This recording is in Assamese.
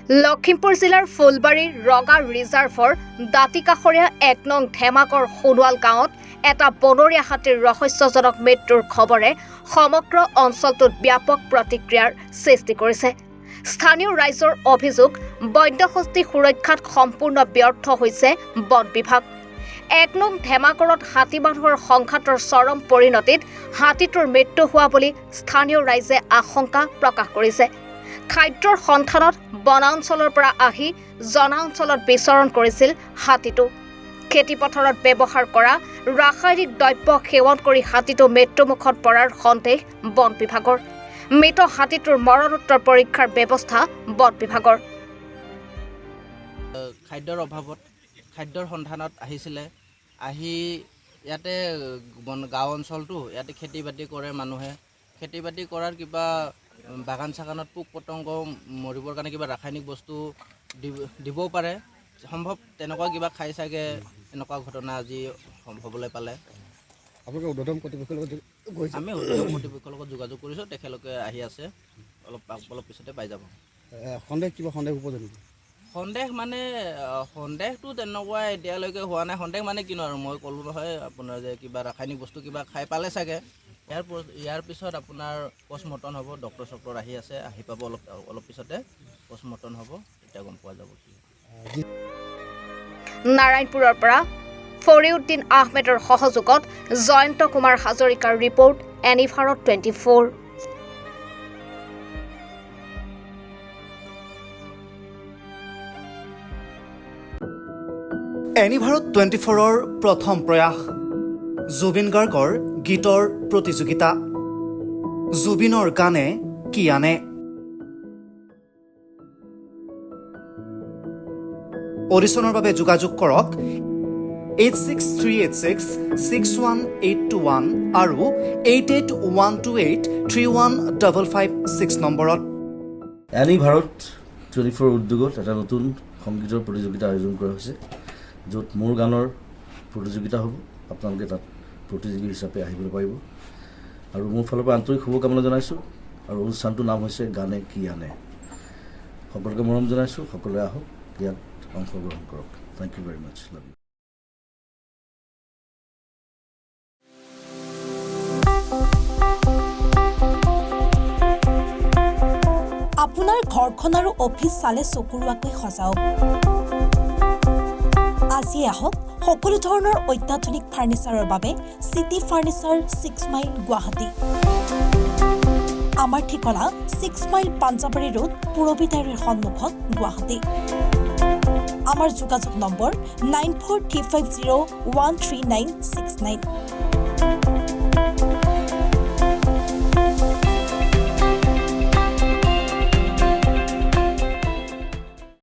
লখিমপুৰ জিলাৰ ফুলবাৰীৰ ৰগা ৰিজাৰ্ভৰ দাঁতিকাষৰীয়া ১ নং ধেমাকৰ সোণোৱাল গাঁৱত এটা বনৰীয়া হাতীৰ ৰহস্যজনক মৃত্যুৰ খবৰে সমগ্ৰ অঞ্চলটোত ব্যাপক প্ৰতিক্ৰিয়াৰ সৃষ্টি কৰিছে। স্থানীয় ৰাইজৰ অভিযোগ, বন্যহস্তী সুৰক্ষাত সম্পূৰ্ণ ব্যৰ্থ হৈছে বন বিভাগ। ১ নং ধেমাকৰত হাতী মানুহৰ সংঘাতৰ চৰম পৰিণতিত হাতীটোৰ মৃত্যু হোৱা বুলি স্থানীয় ৰাইজে আশংকা প্ৰকাশ কৰিছে। খাদ্যৰ সন্ধানত বনাঞ্চলৰ পৰা আহি জনাঞ্চলত বিচৰণ কৰিছিল হাতীটো। খেতিপথাৰত ব্যৱহাৰ কৰা ৰাসায়নিক দ্ৰব্য সেৱন কৰি হাতীটো মৃত্যুমুখত পৰাৰ সন্দেহ বন বিভাগৰ। মৃত হাতীটোৰ মৰণোত্তৰ পৰীক্ষাৰ ব্যৱস্থা বন বিভাগৰ। খাদ্যৰ অভাৱত খাদ্যৰ সন্ধানত আহিছিলে, আহি ইয়াতে গাঁও অঞ্চলটো ইয়াতে খেতি বাতি কৰে মানুহে। খেতি বাতি কৰাৰ কিবা বাগান চাগানত পোক পতংগ মৰিবৰ কাৰণে কিবা ৰাসায়নিক বস্তু দিবও পাৰে, সম্ভৱ তেনেকুৱা কিবা খাই চাগে এনেকুৱা ঘটনা আজি হ'বলৈ পালে। আমি উৰ্ধতম কৰ্তৃপক্ষৰ লগত যোগাযোগ কৰিছোঁ, তেখেতলোকে আহি আছে, অলপ পিছতে পাই যাব। সন্দেহ উপজনিত সন্দেহটো তেনেকুৱা এতিয়ালৈকে হোৱা নাই। সন্দেহ মানে কিনো আৰু মই ক'লোঁ নহয় আপোনাৰ যে কিবা ৰাসায়নিক বস্তু কিবা খাই পালে চাগে। ইয়াৰ পিছত আপোনাৰ পষ্টমৰ্টম হ'ব, ডক্টৰ আহি আছে, আহি পাব অলপ পিছতে পষ্টমৰ্টম হ'ব, তেতিয়া গম পোৱা যাব। নাৰায়ণপুৰৰ পৰা ফৰিউদ্দিন আহমেদৰ সহযোগত জয়ন্ত কুমাৰ হাজৰিকাৰ ৰিপৰ্ট, এনিভাৰত 24। এনিভাৰত 24ৰ প্ৰথম প্ৰয়াস, জুবিন গাৰ্গৰ গীতৰ প্ৰতিযোগিতা। জুবিনৰ গানে কি আনে? অডিশ্যনৰ বাবে যোগাযোগ কৰক 8638661821 আৰু 8812831556 নম্বৰত। এনিভাৰত 24 উদ্যোগত এটা নতুন সংগীতৰ প্ৰতিযোগিতা আয়োজন কৰা হৈছে, য'ত মোৰ গানৰ প্ৰতিযোগিতা হ'ব। আপোনালোকে তাত প্ৰতিযোগী হিচাপে আহিবলৈ পাৰিব আৰু মোৰ ফালৰ পৰা আন্তৰিক শুভকামনা জনাইছোঁ। আৰু অনুষ্ঠানটোৰ নাম হৈছে গানে কি আনে। সকলোকে মৰম জনাইছোঁ, সকলোৱে আহক, ইয়াত অংশগ্ৰহণ কৰক। Thank you very much. Love you. আপোনাৰ ঘৰখন আৰু অফিচ চালে চকুৰোৱাকৈ সজাওক। আজি আহক সকলো ধৰণৰ অত্যাধুনিক ফাৰ্ণিচাৰৰ বাবে চিটি ফাৰ্ণিচাৰ 6 মাইল গুৱাহাটী। আমাৰ ঠিকনা 6 মাইল পাঞ্জাবাৰী ৰোড, পুৰবিতাৰীৰ সন্মুখত, গুৱাহাটী। আমাৰ যোগাযোগ নম্বৰ 9435013969।